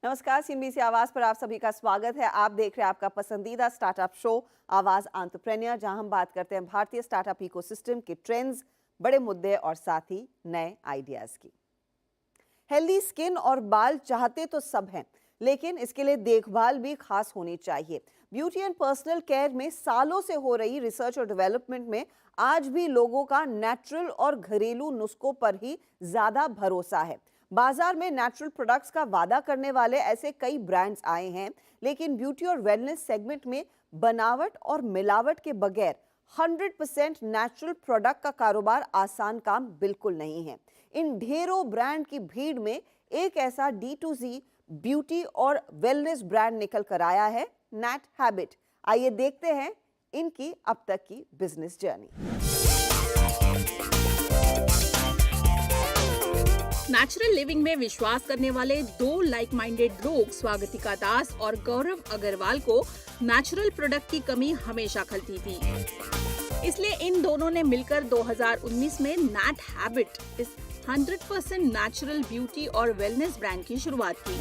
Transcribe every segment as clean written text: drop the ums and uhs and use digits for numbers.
नमस्कार, सीएनबीसी आवाज पर आप सभी का स्वागत है। आप देख रहे हैं आपका पसंदीदा स्टार्टअप शो आवाज एंटरप्रेन्योर, जहां हम बात करते हैं भारतीय स्टार्टअप इकोसिस्टम के ट्रेंड्स, बड़े मुद्दे और साथ ही नए आइडियाज की। हेल्दी स्किन और बाल चाहते तो सब हैं, लेकिन इसके लिए देखभाल भी खास होनी चाहिए। ब्यूटी एंड पर्सनल केयर में सालों से हो रही रिसर्च और डेवलपमेंट में आज भी लोगों का नेचुरल और घरेलू नुस्खों पर ही ज्यादा भरोसा है। बाजार में नेचुरल प्रोडक्ट्स का वादा करने वाले ऐसे कई ब्रांड्स आए हैं, लेकिन ब्यूटी और वेलनेस सेगमेंट में बनावट और मिलावट के बगैर 100% नेचुरल प्रोडक्ट का कारोबार आसान काम बिल्कुल नहीं है। इन ढेरों ब्रांड की भीड़ में एक ऐसा D2C ब्यूटी और वेलनेस ब्रांड निकल कर आया है, नैट हैबिट। आइए देखते हैं इनकी अब तक की बिजनेस जर्नी। नेचुरल लिविंग में विश्वास करने वाले दो लाइक माइंडेड लोग स्वागतिका दास और गौरव अग्रवाल को नेचुरल प्रोडक्ट की कमी हमेशा खलती थी। इसलिए इन दोनों ने मिलकर 2019 में नैट हैबिट इस 100% नेचुरल ब्यूटी और वेलनेस ब्रांड की शुरुआत की।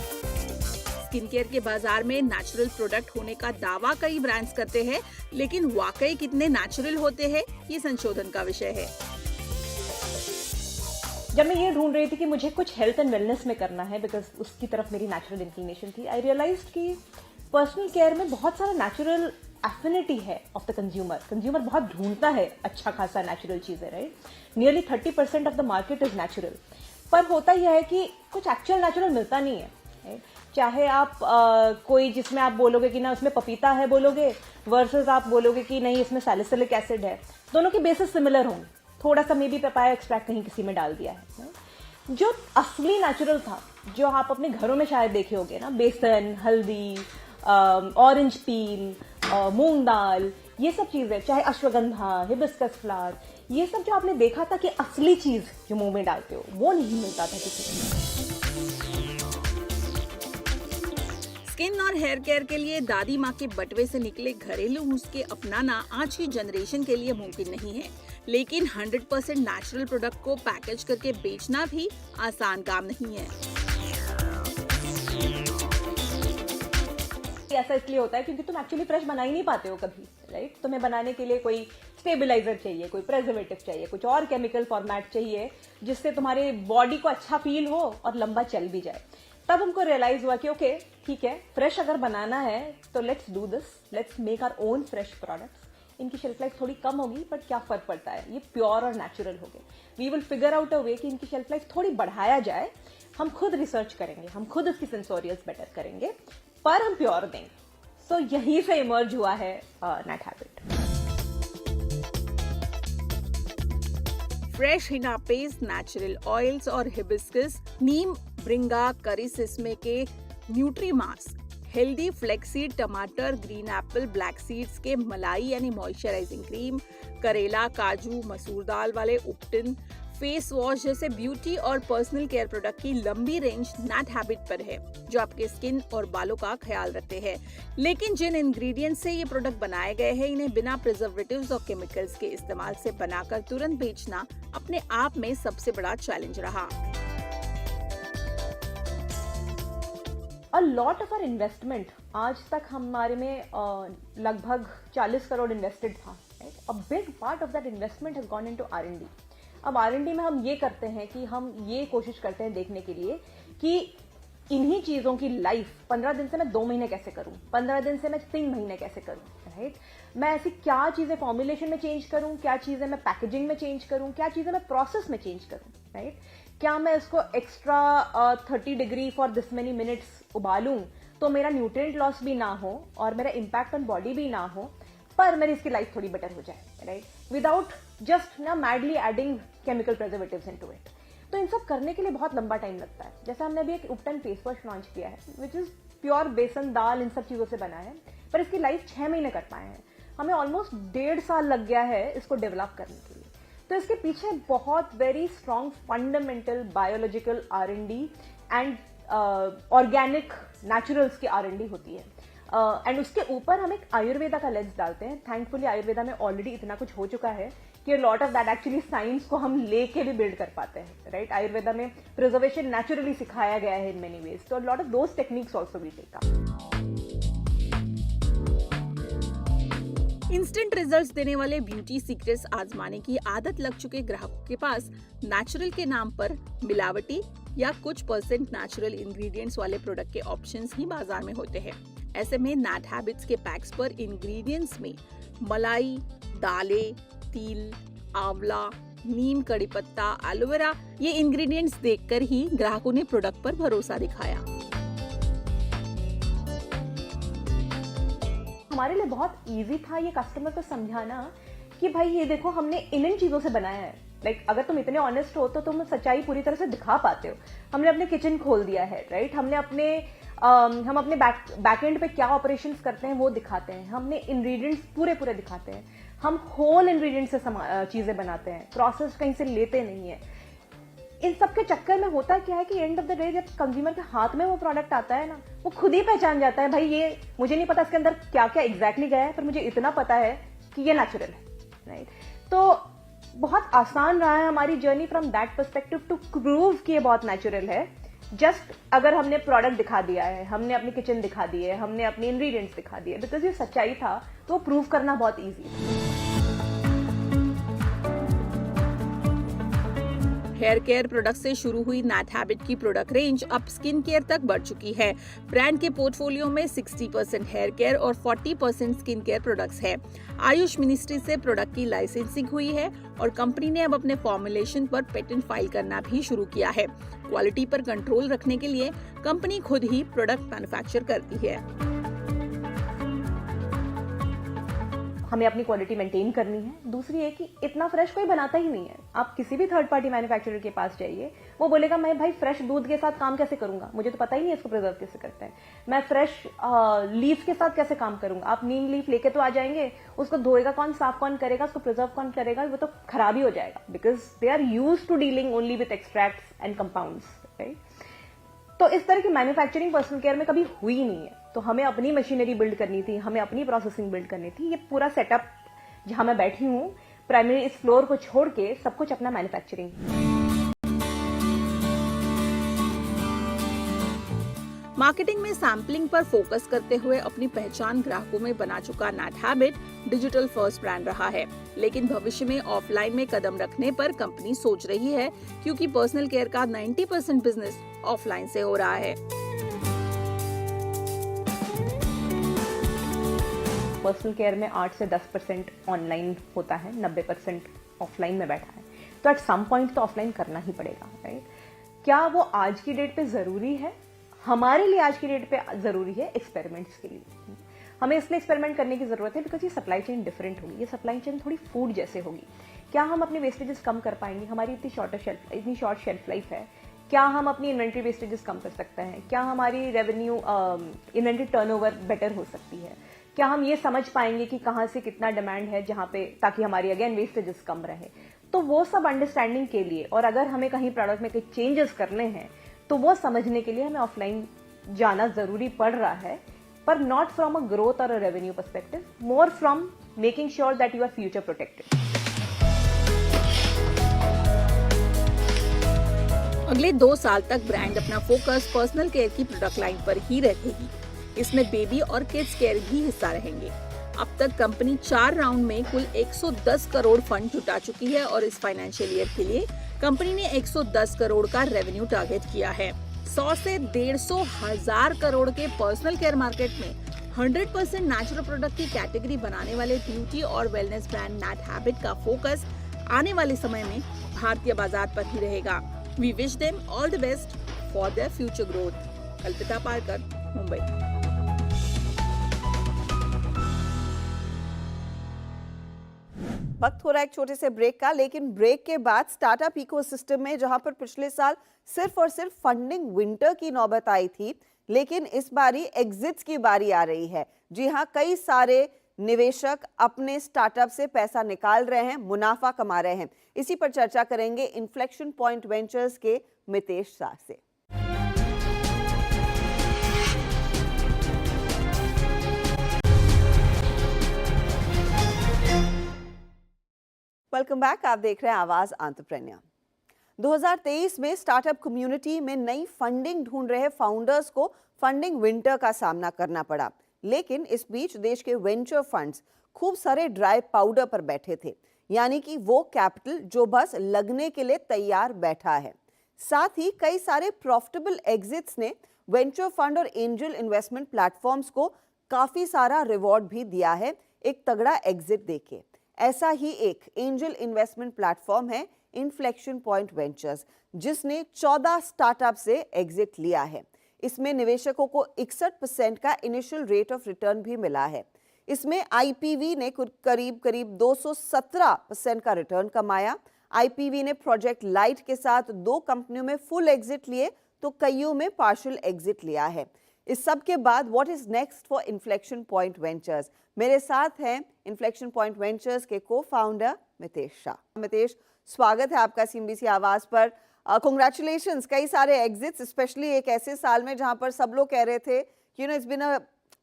स्किन केयर के बाजार में नेचुरल प्रोडक्ट होने का दावा कई ब्रांड्स करते हैं, लेकिन वाकई कितने नेचुरल होते हैं, ये संशोधन का विषय है। जब मैं ये ढूंढ रही थी कि मुझे कुछ हेल्थ एंड वेलनेस में करना है, बिकॉज उसकी तरफ मेरी नेचुरल इंक्लिनेशन थी, आई रियलाइज्ड कि पर्सनल केयर में बहुत सारा नेचुरल एफिनिटी है ऑफ द कंज्यूमर। कंज्यूमर बहुत ढूंढता है अच्छा खासा नेचुरल चीजें, right. Nearly 30% of the market is natural, पर होता यह है कि कुछ एक्चुअल नेचुरल मिलता नहीं है, right? चाहे आप कोई जिसमें आप बोलोगे कि ना उसमें पपीता है बोलोगे, वर्सेस आप बोलोगे कि नहीं इसमें सैलिसिलिक एसिड है, दोनों के बेसिस सिमिलर होंगे। थोड़ा सा मे बी पपाया एक्सट्रैक्ट कहीं किसी में डाल दिया है। जो असली नेचुरल था, जो आप अपने घरों में शायद देखे होंगे ना, बेसन, हल्दी, ऑरेंज पील, मूंग दाल, ये सब चीजें, चाहे अश्वगंधा, हिबिस्कस फ्लावर, ये सब जो आपने देखा था कि असली चीज जो मुंह में डालते हो, वो नहीं मिलता था किसी में। स्किन और हेयर केयर के लिए दादी माँ के बटवे से निकले घरेलू नुस्खे अपनाना आज की जनरेशन के लिए मुमकिन नहीं है, लेकिन 100% नेचुरल प्रोडक्ट को पैकेज करके बेचना भी आसान काम नहीं है। ऐसा इसलिए होता है क्योंकि तुम एक्चुअली फ्रेश बना ही नहीं पाते हो कभी, राइट। तुम्हें बनाने के लिए कोई स्टेबलाइजर चाहिए, कोई प्रेजर्वेटिव चाहिए, कुछ और केमिकल फॉर्मेट चाहिए जिससे तुम्हारे बॉडी को अच्छा फील हो और लंबा चल भी जाए। तब हमको रियलाइज हुआ कि ओके ठीक है, फ्रेश अगर बनाना है तो let's do this, let's make our own fresh products. इनकी शेल्फ लाइफ थोड़ी कम होगी, बट क्या फर्क पड़ता है, ये प्योर और नेचुरल हो गए। We will figure out a way कि इनकी शेल्फ लाइफ थोड़ी बढ़ाया जाए। हम खुद रिसर्च करेंगे, हम खुद इसकी सेंसोरियल्स बेटर करेंगे, पर हम प्योर देंगे। सो यहीं से इमर्ज हुआ है Nat Habit. Fresh henna paste, natural oils और हिबिस्कस, नीम, ब्रिंगा, करी सिसमे के न्यूट्री मास्क, हेल्दी फ्लेक्सीड टमाटर, ग्रीन एप्पल, ब्लैक सीड्स के मलाई यानी मॉइस्चराइजिंग क्रीम, करेला, काजू, मसूर दाल वाले उपटिन, फेस वॉश जैसे ब्यूटी और पर्सनल केयर प्रोडक्ट की लंबी रेंज नैट हैबिट पर है, जो आपके स्किन और बालों का ख्याल रखते हैं। लेकिन जिन इंग्रेडिएंट्स से ये प्रोडक्ट बनाए गए हैं, इन्हें बिना प्रिजर्वेटिव्स और केमिकल्स के इस्तेमाल से बनाकर तुरंत बेचना अपने आप में सबसे बड़ा चैलेंज रहा। A lot of our investment, आज तक हमारे में लगभग 40 करोड़ इन्वेस्टेड था, right? A big part of that investment has gone into R&D. अब R&D में हम ये करते हैं कि हम ये कोशिश करते हैं देखने के लिए कि इन्हीं चीजों की लाइफ 15 दिन से मैं 2 महीने कैसे करूं, 15 दिन से मैं 3 महीने कैसे करूं, राइट। मैं ऐसी क्या चीजें फॉर्मुलेशन में चेंज करूं, क्या चीजें मैं पैकेजिंग में चेंज करूं, क्या चीजें मैं प्रोसेस में चेंज करूं, राइट। क्या मैं इसको extra 30 degree for this many minutes उबालूं तो मेरा न्यूट्रिएंट लॉस भी ना हो और मेरा इम्पैक्ट ऑन बॉडी भी ना हो, पर मेरी इसकी लाइफ थोड़ी बेटर हो जाए, राइट, विदाउट जस्ट ना madly adding chemical preservatives into it. तो इन सब करने के लिए बहुत लंबा टाइम लगता है। जैसे हमने अभी एक उपटन फेस वॉश लॉन्च किया है, विच इज प्योर बेसन, दाल, इन सब चीजों से बना है, पर इसकी लाइफ 6 महीने कर पाए हैं। हमें ऑलमोस्ट 1.5 साल लग गया है इसको डेवलप करने के लिए। तो इसके पीछे बहुत very strong fundamental biological R&D and organic naturals की R&D होती है। एंड उसके ऊपर हम एक आयुर्वेदा का लेंस डालते हैं। थैंकफुली आयुर्वेदा में ऑलरेडी इतना कुछ हो चुका है कि lot of that actually science को हम लेके भी बिल्ड कर पाते हैं, राइट? आयुर्वेदा में प्रिजर्वेशन नेचुरली सिखाया गया है इन मेनी वेज, तो lot of those techniques also we take up. Instant results देने वाले ब्यूटी सीक्रेट्स आजमाने की आदत लग चुके ग्राहकों के पास नेचुरल के नाम पर मिलावटी या कुछ % नेचुरल इंग्रेडिएंट्स वाले प्रोडक्ट के ऑप्शंस ही बाजार में होते हैं। ऐसे में नैट हैबिट्स के पैक्स पर इंग्रेडिएंट्स में मलाई, दालें, तिल, आंवला, नीम, कड़ी पत्ता, एलोवेरा ये इंग्रेडिएंट्स देखकर ही ग्राहकों ने प्रोडक्ट पर भरोसा दिखाया। हमारे लिए बहुत इजी था ये कस्टमर को समझाना कि भाई ये देखो हमने इन चीजों से बनाया है। लाइक अगर तुम इतने ऑनेस्ट हो तो तुम सच्चाई पूरी तरह से दिखा पाते हो। हमने अपने किचन खोल दिया है, राइट? हमने हम अपने बैक एंड पे क्या ऑपरेशंस करते हैं वो दिखाते हैं। हमने इंग्रेडिएंट्स पूरे दिखाते हैं। हम होल इंग्रेडिएंट्स से चीजें बनाते हैं, प्रोसेस कहीं से लेते नहीं है। इन सब के चक्कर में होता क्या है कि एंड ऑफ द डे जब कंज्यूमर के हाथ में वो प्रोडक्ट आता है ना, वो खुद ही पहचान जाता है, भाई ये मुझे नहीं पता इसके अंदर क्या क्या एग्जैक्टली गया है, पर मुझे इतना पता है कि ये नेचुरल है, राइट? तो बहुत आसान रहा है हमारी journey from that perspective to prove कि ये बहुत नेचुरल है। जस्ट अगर हमने प्रोडक्ट दिखा दिया है, हमने अपनी किचन दिखा दी है, हमने अपने इंग्रेडिएंट्स दिखा दिए, बिकॉज ये सच्चाई था तो प्रूव करना बहुत ईजी है। हेयर केयर प्रोडक्ट से शुरू हुई नैट हैबिट की प्रोडक्ट रेंज अब स्किन केयर तक बढ़ चुकी है। ब्रांड के पोर्टफोलियो में 60% हेयर केयर और 40% स्किन केयर प्रोडक्ट्स है। आयुष मिनिस्ट्री से प्रोडक्ट की लाइसेंसिंग हुई है और कंपनी ने अब अपने फॉर्मुलेशन पर पेटेंट फाइल करना भी शुरू किया है। क्वालिटी पर कंट्रोल रखने के लिए कंपनी खुद ही प्रोडक्ट मैन्युफैक्चर करती है। हमें अपनी क्वालिटी मेंटेन करनी है। दूसरी है कि इतना फ्रेश कोई बनाता ही नहीं है। आप किसी भी थर्ड पार्टी मैन्युफैक्चरर के पास जाइए, वो बोलेगा मैं भाई फ्रेश दूध के साथ काम कैसे करूंगा, मुझे तो पता ही नहीं है इसको प्रिजर्व कैसे करते हैं। मैं फ्रेश लीफ के साथ कैसे काम करूंगा। आप नीम लीफ लेके तो आ जाएंगे, उसको धोएगा कौन, साफ कौन करेगा, उसको प्रिजर्व कौन करेगा, वो तो खराब ही हो जाएगा, because they are used to dealing only with extracts and compounds, right? तो इस तरह की मैन्युफैक्चरिंग पर्सनल केयर में कभी हुई नहीं है। तो हमें अपनी मशीनरी बिल्ड करनी थी, हमें अपनी प्रोसेसिंग बिल्ड करनी थी। ये पूरा सेटअप जहां मैं बैठी हूं, प्राइमरी इस फ्लोर को छोड़ के सब कुछ अपना मैन्युफैक्चरिंग। मार्केटिंग में सैम्पलिंग पर फोकस करते हुए अपनी पहचान ग्राहकों में बना चुका Nat Habit digital first brand रहा है। लेकिन भविष्य में ऑफलाइन में कदम रखने पर कंपनी सोच रही है, क्योंकि पर्सनल केयर का 90% बिजनेस ऑफलाइन से हो रहा है। पर्सनल केयर में 8 से 10% ऑनलाइन होता है, 90% ऑफलाइन में बैठा है। तो एट सम पॉइंट तो ऑफलाइन करना ही पड़ेगा, राइट? क्या वो आज की डेट पे जरूरी है? हमारे लिए आज की डेट पे जरूरी है एक्सपेरिमेंट्स के लिए। हमें इसलिए एक्सपेरिमेंट करने की जरूरत है बिकॉज ये सप्लाई चेन डिफरेंट होगी। ये सप्लाई चेन थोड़ी फूड जैसे होगी। क्या हम अपने वेस्टेजेस कम कर पाएंगे? हमारी इतनी शॉर्ट शेल्फ लाइफ है। क्या हम अपनी इन्वेंट्री वेस्टेजेस कम कर सकते हैं? क्या हमारी रेवेन्यू इन्वेंट्री टर्नओवर बेटर हो सकती है? क्या हम ये समझ पाएंगे कि कहाँ से कितना डिमांड है जहाँ पे, ताकि हमारी अगेन वेस्टेजेस कम रहे? तो वो सब अंडरस्टैंडिंग के लिए, और अगर हमें कहीं प्रोडक्ट में कोई चेंजेस करने हैं तो वो समझने के लिए हमें ऑफलाइन जाना जरूरी पड़ रहा है, पर नॉट फ्रॉम अ ग्रोथ और a revenue perspective, more from making sure that you are future protected. अगले 2 साल तक ब्रांड अपना फोकस पर्सनल केयर की प्रोडक्ट लाइन पर ही रखेगी। इसमें बेबी और किड्स केयर भी हिस्सा रहेंगे। अब तक कंपनी 4 राउंड में कुल 110 करोड़ फंड जुटा चुकी है और इस फाइनेंशियल ईयर के लिए कंपनी ने 110 करोड़ का रेवेन्यू टारगेट किया है। 100 से 150 हजार करोड़ के पर्सनल केयर मार्केट में 100% नेचुरल प्रोडक्ट की कैटेगरी बनाने वाले ब्यूटी और वेलनेस ब्रांड नैट हैबिट का फोकस आने वाले समय में भारतीय बाजार पर ही रहेगा। We wish them all the best for their future growth. Kalpita Parkar, Mumbai. वक्त हो रहा है एक छोटे से ब्रेक का, लेकिन ब्रेक के बाद स्टार्टअप इकोसिस्टम में जहां पर पिछले साल सिर्फ और सिर्फ फंडिंग विंटर की नौबत आई थी, लेकिन इस बारी एग्जिट्स की बारी आ रही है। जी हां, कई सारे निवेशक अपने स्टार्टअप से पैसा निकाल रहे हैं, मुनाफा कमा रहे हैं। इसी पर चर्चा करेंगे इन्फ्लेक्शन पॉइंट वेंचर्स के मितेश शाह से। Welcome back. आप देख रहे हैं आवाज एंटरप्रेन्योर। 2023 में स्टार्टअप कम्युनिटी में नई फंडिंग ढूंढ रहे फाउंडर्स को फंडिंग विंटर का सामना करना पड़ा। लेकिन इस बीच देश के वेंचर फंड्स खूब सारे ड्राई पाउडर पर बैठे थे, यानी कि वो कैपिटल जो बस लगने के लिए तैयार बैठा है। साथ ही कई सारे प्रॉफिटेबल एग्जिट्स ने वेंचर फंड और एंजल इन्वेस्टमेंट प्लेटफॉर्म्स को काफी सारा रिवॉर्ड भी दिया है एक तगड़ा एग्जिट देके। ऐसा ही एक एंजल इन्वेस्टमेंट प्लेटफॉर्म है इन्फ्लेक्शन पॉइंट वेंचर्स, जिसने 14 स्टार्टअप से एग्जिट लिया है। इसमें निवेशकों को 61% का इनिशियल रेट ऑफ रिटर्न भी मिला है। इसमें आईपीवी ने करीब 217% का रिटर्न कमाया। आईपीवी ने प्रोजेक्ट लाइट के साथ 2 कंपनियों में फुल एग्जिट लिए तो कईयों में पार्शियल एग्जिट लिया है। इस सब के बाद what is next for inflection point ventures? मेरे साथ हैं इन्फ्लेक्शन पॉइंट वेंचर्स के को-फाउंडर मितेश शाह। मितेश, स्वागत है आपका सीएनबीसी आवाज पर। कांग्रेचुलेशंस, कई सारे एग्जिट्स, स्पेशली एक ऐसे साल में जहां पर सब लोग कह रहे थे it's been a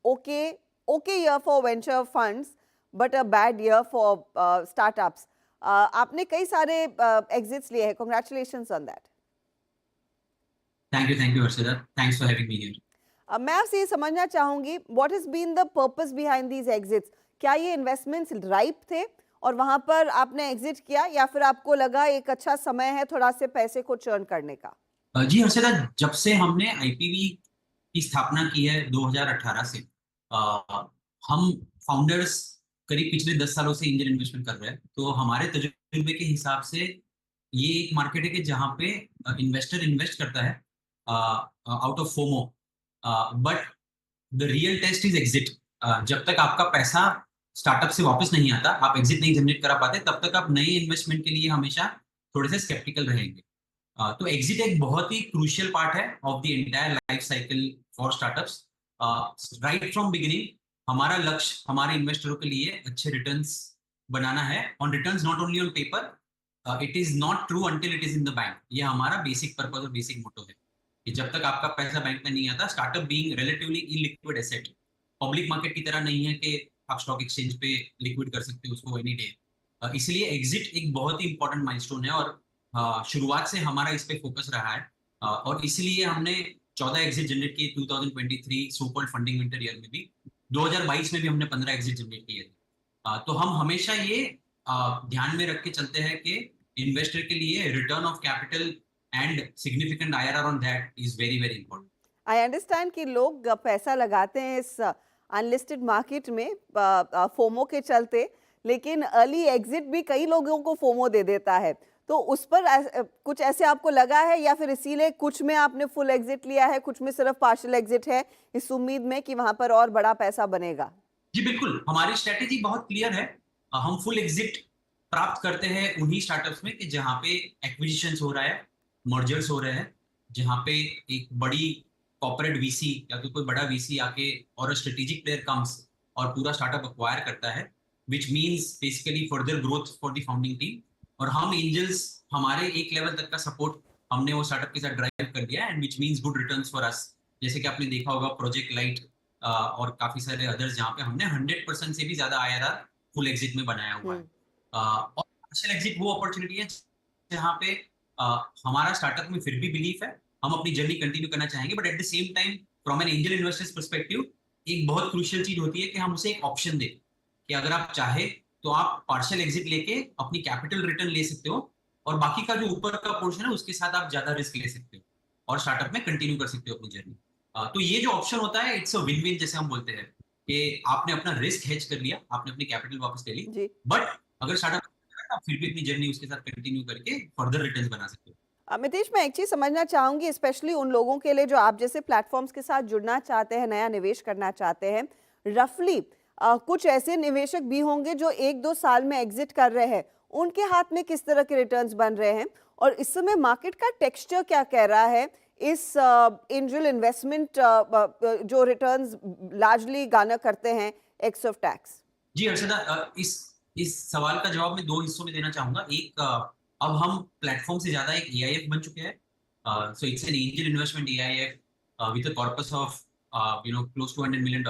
okay year for venture funds but a bad year for startups. आपने कई सारे एग्जिट्स लिए हैं, congratulations on that. Thank you Harshada, thanks for having me here. मैं आपसे ये समझना चाहूंगी what is been the purpose behind these exits. क्या ये इन्वेस्टमेंट्स राइप थे और वहां पर आपने एग्जिट किया, या फिर आपको लगा एक अच्छा समय है थोड़ा से पैसे को चर्न करने का? जी हर्षदा, जब से हमने आईपीवी की स्थापना की है 2018 से, हम फाउंडर्स करीब पिछले 10 सालों से एंजल इन्वेस्टमेंट कर रहे हैं। तो हमारे तजुर्बे के हिसाब से ये एक मार्केट है कि जहाँ पे इन्वेस्टर इन्वेस्ट करता है out of FOMO, but the real test is exit. जब तक आपका पैसा स्टार्टअप से वापस नहीं आता, आप एग्जिट नहीं जनरेट करा पाते, तब तक आप नए इन्वेस्टमेंट के लिए हमेशा थोड़े से स्केप्टिकल रहेंगे। तो एग्जिट एक बहुत ही क्रूशियल पार्ट है of the entire life cycle for startups. Right from beginning हमारा लक्ष्य हमारे इन्वेस्टरों के लिए अच्छे रिटर्न्स बनाना है। On returns, not only on paper, it is not true until it is in the bank. ये हमारा बेसिक पर्पस और बेसिक मोटो है कि जब तक आपका पैसा बैंक में नहीं आता, startup being relatively illiquid asset, public market की तरह नहीं है कि आप स्टॉक एक्सचेंज पे लिक्विड कर सकते हो उसको एनी डे। इसलिए एग्जिट एक बहुत ही इंपॉर्टेंट माइलस्टोन है और शुरुआत से हमारा इस पे फोकस रहा है। और इसलिए हमने 14 एग्जिट जनरेट किए 2023 so called funding winter year में भी। 2022 में भी हमने 15 एग्जिट जनरेट किए थे। तो हम हमेशा ये ध्यान में रख के चलते हैं कि इन्वेस्टर के लिए return of capital and significant IRR on that is very very important. I understand कि लोग पैसा लगाते हैं इस अनलिस्टेड मार्केट में फोमो के चलते, लेकिन अर्ली एग्जिट भी कई लोगों को फोमो दे देता है। तो उस पर कुछ ऐसे आपको लगा है, या फिर इसीलिए कुछ में आपने फुल एग्जिट लिया है, कुछ में सिर्फ पार्शियल एग्जिट है, इस उम्मीद में कि वहां पर और बड़ा पैसा बनेगा? जी बिल्कुल, हमारी स्ट्रेटेजी बहुत क्लियर है। हम फुल एग्जिट प्राप्त करते हैं उन्हीं स्टार्टअप्स में कि जहां पे एक्विजिशंस हो रहा है, मर्जर्स हो रहे हैं, जहां पे एक बड़ी कॉर्पोरेट वीसी या तो कोई बड़ा वीसी आके और स्ट्रेटेजिक प्लेयर कम्स और पूरा स्टार्टअप एक्वायर करता है, which means basically further growth for the founding team. और हम एंजल्स, हमारे एक लेवल तक का सपोर्ट हमने वो स्टार्टअप के साथ ड्राइव कर दिया and which means good returns for us. जैसे कि आपने देखा होगा प्रोजेक्ट लाइट और काफी सारे अदर्स जहाँ पे हमने 100% से भी ज्यादा IRR फुल एग्जिट में बनाया हुआ है। और पार्शियल एग्जिट वो अपॉर्चुनिटी है जहाँ पे हमारा स्टार्टअप में फिर भी बिलीफ है, हम अपनी जर्नी कंटिन्यू करना चाहेंगे, but at the same time from an angel investors perspective एक बहुत क्रूशियल चीज होती है कि हम उसे एक ऑप्शन दें कि अगर आप चाहे तो आप पार्शियल एग्जिट लेके अपनी कैपिटल रिटर्न ले सकते हो और बाकी का जो ऊपर का पोर्शन है उसके साथ आप ज्यादा रिस्क ले सकते हो और स्टार्टअप में कंटिन्यू कर सकते हो अपनी जर्नी। तो ये जो ऑप्शन होता है इट्स अ विन विन, जैसे हम बोलते हैं कि आपने अपना रिस्क हेज कर लिया, आपने अपनी कैपिटल वापस ले ली, बट अगर स्टार्टअप आप फिर भी अपनी जर्नी उसके साथ कंटिन्यू करके फर्दर रिटर्न्स बना सकते हो। मितेश, मैं एक चीज समझना चाहूंगी, स्पेशली उन लोगों के लिए जो आप जैसे प्लेटफॉर्म्स के साथ जुड़ना चाहते हैं, नया निवेश करना चाहते हैं, रफली कुछ ऐसे निवेशक भी होंगे जो 1-2 साल में एग्जिट कर रहे हैं, उनके हाथ में किस तरह के रिटर्न्स बन रहे हैं और इस समय मार्केट का टेक्सचर क्या कह रहा है इस एंजल इन्वेस्टमेंट जो रिटर्न्स लार्जली गाना करते हैं एक्स ऑफ टैक्स? जी हर्षदा, इस सवाल का जवाब मैं 2 हिस्सों में देना चाहूंगा। एक, अब हम प्लेटफॉर्म से ज्यादा एक AIF बन चुके हैं, so it's an angel investment AIF with a corpus of close to $100 million।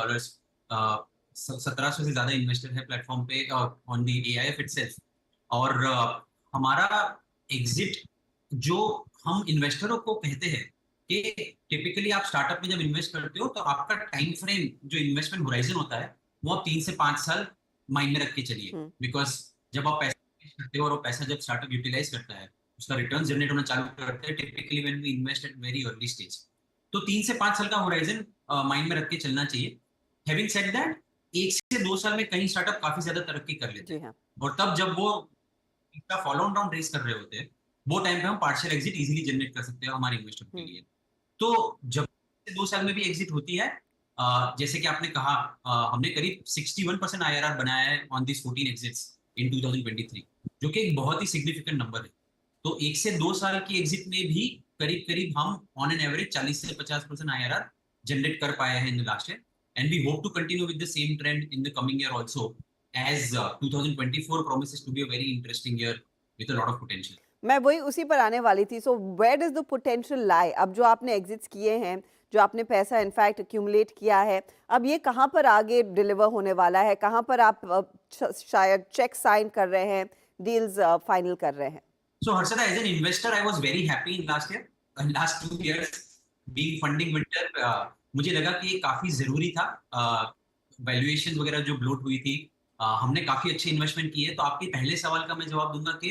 1700 से ज्यादा इन्वेस्टर है प्लेटफॉर्म पे ऑन द AIF इटसेल्फ। और हमारा एग्जिट जो हम इन्वेस्टरों को कहते हैं कि टिपिकली आप स्टार्टअप में जब इन्वेस्ट करते हो तो आपका टाइम फ्रेम जो इन्वेस्टमेंट होराइजन होता है वो आप 3 से 5 साल माइंड में रख के चलिए, बिकॉज जब आप पैसा इन्वेस्ट करते हो और वो पैसा जब स्टार्टअप यूटिलाइज करता है उसका रिटर्न जनरेट होना चालू करते हैं typically when we invest at very early stage. तो 3 से 5 साल का होराइजन माइंड में रख के चलना चाहिए। हैविंग सेड दैट 1 से 2 साल में कई स्टार्टअप काफी ज्यादा तरक्की कर लेते जी हैं हाँ। और तब जब वो इसका फॉलो ऑन राउंड रेस कर रहे होते हैं वो टाइम पे हम पार्शियल एग्जिट इजीली जनरेट कर सकते हैं हमारे इन्वेस्टर के लिए। तो जब से 2 साल में भी एग्जिट होती है, जैसे कि आपने कहा, हमने करीब 61% IRR बनाया है ऑन दिस 14 एग्जिट्स इन 2023, जो कि एक बहुत ही सिग्निफिकेंट नंबर है। तो 1 से 2 साल की एग्जिट में भी करीब करीब हम ऑन एन एवरेज 40 से 50% IRR जनरेट कर पाए हैं in the last year, and we hope to continue with the same trend in the coming year also, as 2024 promises to be a very interesting year with a lot of potential. मैं वही उसी पर आने वाली थी। So where does the potential lie? अब जो आपने एग्जिट्स किए हैं, जो आपने पैसा इनफैक्ट एक्यूमुलेट किया है, अब ये कहाँ पर आगे डिलीवर होने वाला है? कहाँ पर आप शायद चेक साइन कर रहे हैं, डील्स फाइनल कर रहे हैं? So Harshada, as an investor, I was very happy in last 2 years being funding winter. मुझे लगा कि ये काफी जरूरी था। वैल्यूएशन वगैरह जो ब्लोट हुई थी, हमने काफी अच्छे इन्वेस्टमेंट किए। तो आपके पहले सवाल का मैं जवाब दूंगा कि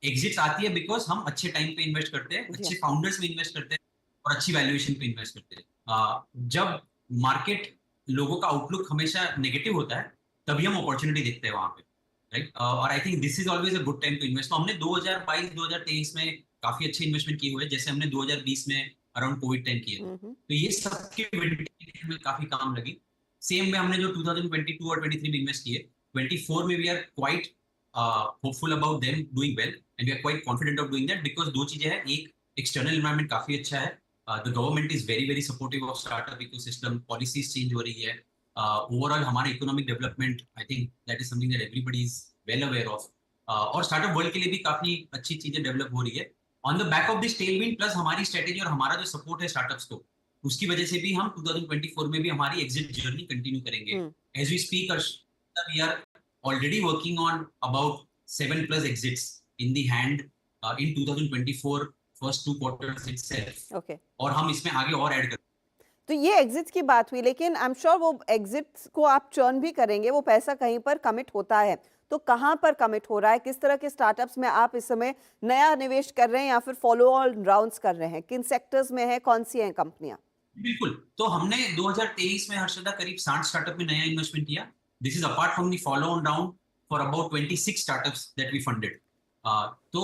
एग्जिट्स आती है बिकॉज हम अच्छे टाइम पे इन्वेस्ट करते हैं, अच्छे फाउंडर्स में इन्वेस्ट करते हैं और अच्छी वैल्यूएशन पे इन्वेस्ट करते हैं। जब मार्केट लोगों का आउटलुक हमेशा नेगेटिव होता है तभी हम अपॉर्चुनिटी देखते हैं वहां पे, राइट। और I think this is always a good time to invest. तो हमने 2022-2023 में काफी अच्छे इन्वेस्टमेंट किए हुए, जैसे हमने 2020 में अराउंड कोविड टाइम किए। तो ये सबके विंटेज में काफी काम लगी। सेम में हमने जो 2022 और 23 में इन्वेस्ट किए, 24 में we are quite hopeful about them doing well and we are quite confident of doing that, because दो चीजें हैं। एक, एक्सटर्नल एनवायरनमेंट काफी अच्छा है, the government is very very supportive of startup ecosystem, policies change हो रही है, ओवरऑल हमारा economic development, I think that is something that everybody is well aware of, और स्टार्टअप वर्ल्ड के लिए भी काफी अच्छी चीजें डेवलप हो रही है on the back of this Tailwind. Plus हमारी स्ट्रेटेजी और हमारा जो सपोर्ट है स्टार्टअप्स को, उसकी वजह से भी हम 2024 में भी हमारी एग्जिट जर्नी कंटिन्यू करेंगे। As we speak we are already working on about 7+ exits in the hand in 2024 first 2 quarters itself. Okay. और हम इसमें आगे और ऐड करेंगे। तो ये एग्जिट्स की बात हुई, लेकिन आई एम श्योर वो एग्जिट्स को आप चर्न भी करेंगे, वो पैसा कहीं पर कमिट होता है। तो कहाँ पर कमिट हो रहा है? किस तरह के स्टार्टअप्स में आप इस समय नया निवेश कर रहे हैं या फिर फॉलो ऑन राउंड्स कर रहे हैं? किन सेक्टर्स में है, कौन सी हैं कंपनियां? बिल्कुल। तो हमने 2023 में हर्षदा करीब 60 स्टार्टअप में नया इन्वेस्टमेंट किया। This is apart from the follow-on round for about 26 startups that we funded. तो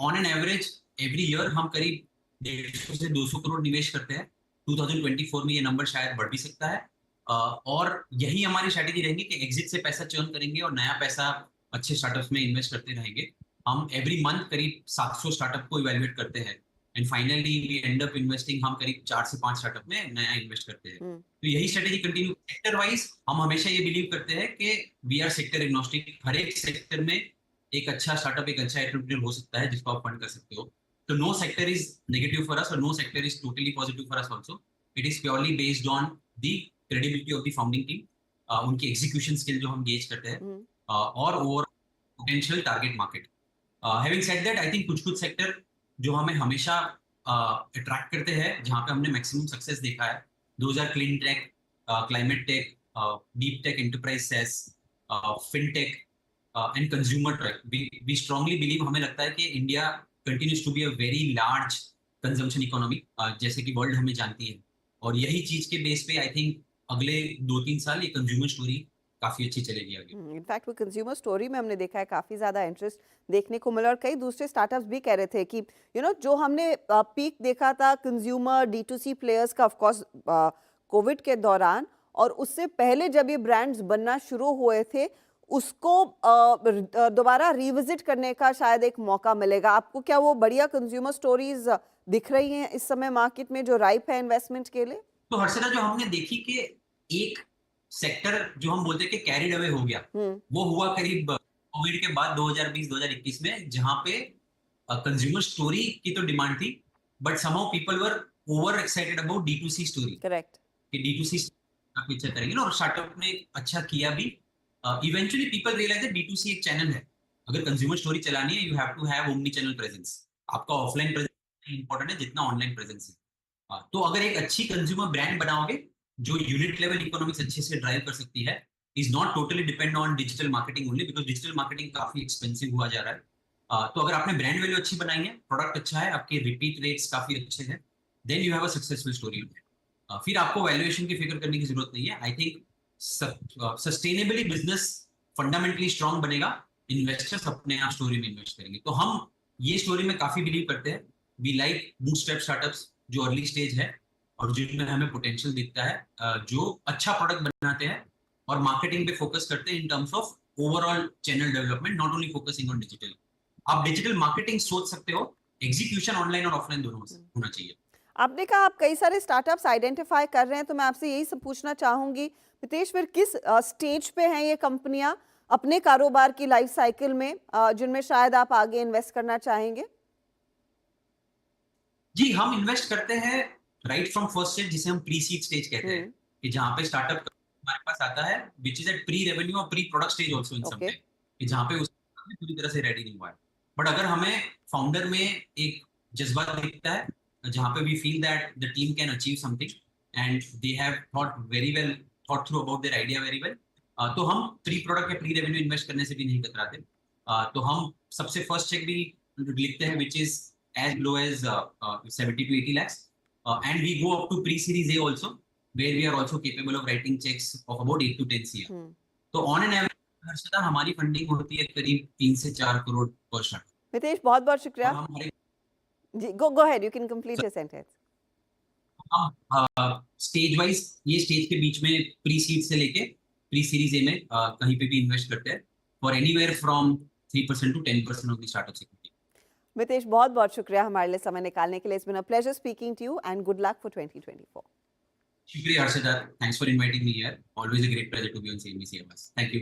on an average every year हम करीब 150 से 200 करोड़ निवेश करते हैं। 2024 में ये नंबर शायद बढ़ भी सकता है, और यही हमारी स्ट्रैटेजी रहेगी कि एग्जिट से पैसा चर्न करेंगे और नया पैसा अच्छे स्टार्टअप्स में इन्वेस्ट करते रहेंगे। हम एवरी मंथ करीब 700 स्टार्टअप को इवेल्युएट करते हैं and finally we end up investing, हम करीब 4 से 5 स्टार्टअप में नया इन्वेस्ट करते हैं। तो यही स्ट्रेटेजी कंटिन्यू। सेक्टर वाइज हम हमेशा ये बिलीव करते हैं कि वी आर सेक्टर एग्नोस्टिक। हर एक सेक्टर में एक अच्छा स्टार्टअप, एक अच्छा एंटरप्रेन्योर हो सकता है जिसको आप फंड कर सकते हो। तो no sector is negative for us और no sector is totally positive for us also. It is purely based on the credibility of the founding team, उनकी एग्जीक्यूशन स्किल जो हम गेज करते हैं, और over potential target market. Having said that, I think कुछ sector जो हमें हमेशा अट्रैक्ट करते हैं, जहाँ पे हमने मैक्सिमम सक्सेस देखा है, those are clean tech, climate tech, deep tech, enterprise SaaS, fintech and consumer tech. We strongly believe, हमें लगता है कि India continues to be a very large consumption economy, जैसे कि वर्ल्ड हमें जानती है, और यही चीज के बेस पे आई थिंक अगले 2-3 साल ये कंज्यूमर स्टोरी काफी अच्छी चलेगी आगे। इनफैक्ट वो कंज्यूमर स्टोरी में हमने देखा है काफी ज्यादा इंटरेस्ट देखने को मिला, और कई दूसरे स्टार्टअप्स भी कह रहे थे कि जो हमने पीक देखा था कंज्यूमर D2C प्लेयर्स का, ऑफ कोर्स कोविड के दौरान, और उससे पहले जब ये ब्रांड्स बनना शुरू हुए थे, उसको दोबारा रिविजिट करने का शायद एक मौका मिलेगा। आपको क्या वो बढ़िया कंज्यूमर स्टोरीज दिख रही हैं इस समय मार्केट में जो राइप है इन्वेस्टमेंट के लिए? तो हर्षदा, जो हमने देखी कि एक सेक्टर जो हम बोलते हैं कि कैरिड अवे हो गया, वो हुआ करीब कोविड के बाद 2020-2021 में, जहां पे कंज्यूमर स्टोरी की तो डिमांड थी, but somehow people were over excited about D2C story. Correct, कि D2C काफी अच्छा करेंगे ना, और स्टार्टअप ने अच्छा किया भी। Eventually people realise that D2C एक चैनल है, अगर कंज्यूमर स्टोरी चलानी है, you have to have omnichannel presence. आपका ऑफलाइन प्रेजेंस इंपॉर्टेंट है जितना ऑनलाइन प्रेजेंस है। तो अगर एक अच्छी कंज्यूमर ब्रांड बनाओगे जो यूनिट लेवल इकोनॉमिक्स अच्छे से ड्राइव कर सकती है, is not totally depend on digital marketing only, because digital marketing काफी एक्सपेंसिव हुआ जा रहा है। तो अगर आपने ब्रांड वैल्यू अच्छी बनाई है, प्रोडक्ट अच्छा है, आपके रिपीट रेट्स काफी अच्छे हैं, then you have a successful story. फिर आपको वैल्यूएशन की फिक्र करने की जरूरत नहीं है। I think sustainably business fundamentally strong बनेगा, इन्वेस्टर्स अपने आप स्टोरी में इन्वेस्ट करेंगे। तो हम ये स्टोरी में काफी बिलीव करते हैं। वी लाइक बूटस्ट्रैप स्टार्टअप्स जो अर्ली स्टेज है और जिनमें हमें पोटेंशियल दिखता है, जो अच्छा प्रोडक्ट बनाते हैं और मार्केटिंग पे फोकस करते हैं in terms of overall channel development, not only focusing on digital. आप डिजिटल मार्केटिंग सोच सकते हो, एग्जीक्यूशन ऑनलाइन और ऑफलाइन दोनों होना चाहिए। आपने कहा आप कई सारे स्टार्टअप्स आइडेंटिफाई कर रहे हैं, तो मैं आपसे यही सब पूछना चाहूंगी मितेश, फिर किस स्टेज पे हैं ये कंपनियां अपने कारोबार की लाइफ साइकिल में, जिनमें शायद आप आगे इन्वेस्ट करना चाहेंगे? जी, हम इन्वेस्ट करते हैं राइट फ्रॉम फर्स्ट स्टेज, जिसे हम प्री सीड स्टेज कहते हैं, कि जहां पे स्टार्टअप हमारे पास आता है, which is at pre revenue और pre product stage also in some Okay. Time, कि जहां पे उसका पूरी तरह से रेडी नहीं हुआ है। बट अगर हमें फाउंडर में एक जज्बा दिखता है, जहां पे we feel that the team can achieve something and they have thought through about their idea very well, तो हम प्री प्रोडक्ट या प्री रेवेन्यू इन्वेस्ट करने से भी नहीं कतराते। तो हम सबसे फर्स्ट चेक भी लिखते हैं, which is as low as 70 to 80 lakhs, and we go up to pre-series A also, where we are also capable of writing checks of about 8 to 10 CR. तो on an average हर्षदा हमारी funding होती है करीब 3 से 4 करोड़ पर start. Mitesh बहुत बहुत शुक्रिया। और हमारे जी, go ahead, you can complete your sentence. हम स्टेज वाइज ये स्टेज के बीच में प्री सीड से लेके प्री सीरीज ए में कहीं पे भी इन्वेस्ट करते हैं, for anywhere from 3% to 10% of the startup equity. Mitesh बहुत बहुत शुक्रिया हमारे लिए समय निकालने के लिए। It's been a pleasure speaking to you and good luck for 2024। शुक्रिया Harshada, thanks for inviting me here, always a great pleasure to be on CNBC Awaaz. Thank you.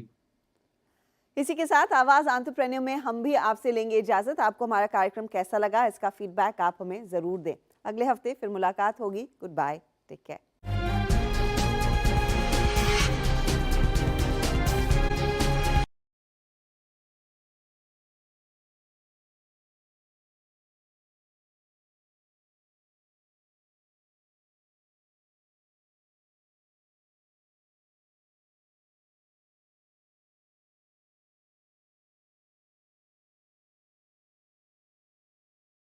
इसी के साथ आवाज एंटरप्रेन्योर में हम भी आपसे लेंगे इजाजत। आपको हमारा कार्यक्रम कैसा लगा, इसका फीडबैक आप हमें जरूर दें। अगले हफ्ते फिर मुलाकात होगी। Goodbye, take care.